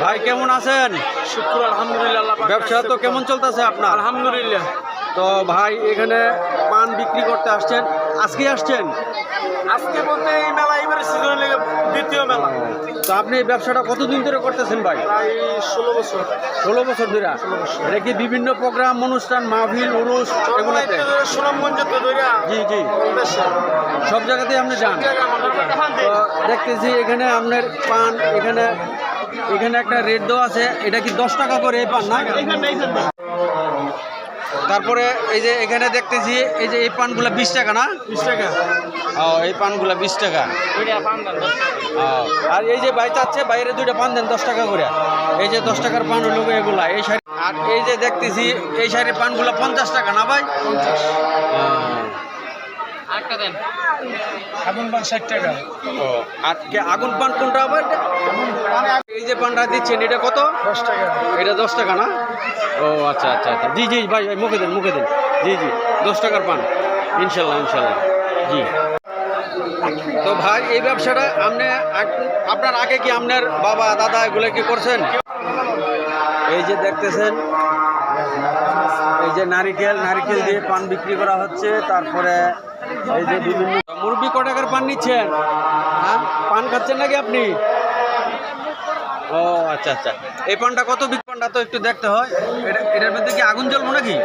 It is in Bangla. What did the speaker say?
ভাই কেমন আছেন? শুক্র আলহামদুলিল্লাহ। ব্যবসা তো কেমন চলতেছে আপনার? আলহামদুলিল্লাহ। তো ভাই এখানে পান বিক্রি করতে আসছেন, আজকে আসছেন? আজকে বলতে এই মেলা এবারে সিজনের লেগে দ্বিতীয় মেলা। তো আপনি এই ব্যবসাটা কতদিন ধরে করতেছেন ভাই? প্রায় 16 বছর। 16 বছর ধরে। এটা কি বিভিন্ন প্রোগ্রাম অনুষ্ঠান মাহফিল উরুস এগুলোতে? সুনামগঞ্জ তো ধরে জি জি সব জায়গাতেই আপনি যান। তো দেখতেছি এখানে আপনার পান এখানে এখানে একটা রেট দেওয়া আছে, এটা কি 10 টাকা করে এই পান না? তারপরে এই যে এখানে দেখতেছি এই যে এই পানগুলো 20 টাকা না? 20 টাকা। ও এই পানগুলো 20 টাকা। আর এই যে ভাই চাচ্ছে বাইরে দুইটা পান দেন 10 টাকা করে। এই যে 10 টাকার পান হলো এগুলা এই শাড়ি। আর এই যে দেখতেছি এই শাড়ির পানগুলো 50 টাকা না ভাই? 50। আগুন পান 60 টাকা। ও আর আগুন পান কোনটা আবার? এই যে পানটা দিচ্ছেন এটা কত? 10 টাকা। এটা 10 টাকা না? ও আচ্ছা আচ্ছা আচ্ছা জি জি ভাই ভাই মুখে দেন জি জি 10 টাকার পান ইনশাল্লাহ ইনশাল্লাহ জি। তো ভাই এই ব্যবসাটা আপনার আগে কি আপনার বাবা দাদা এগুলো কি করছেন? এই যে দেখতেছেন এই যে নারিকেল দিয়ে পান বিক্রি করা হচ্ছে। তারপরে এই যে বিভিন্ন মুরব্বি ক টাকার পান নিচ্ছেন? হ্যাঁ পান খাচ্ছেন নাকি আপনি? ও আচ্ছা আচ্ছা এই পানটা কত বিগ পানটা তো একটু দেখতে হয়। এটার মধ্যে কি আগুন জ্বলবো নাকি?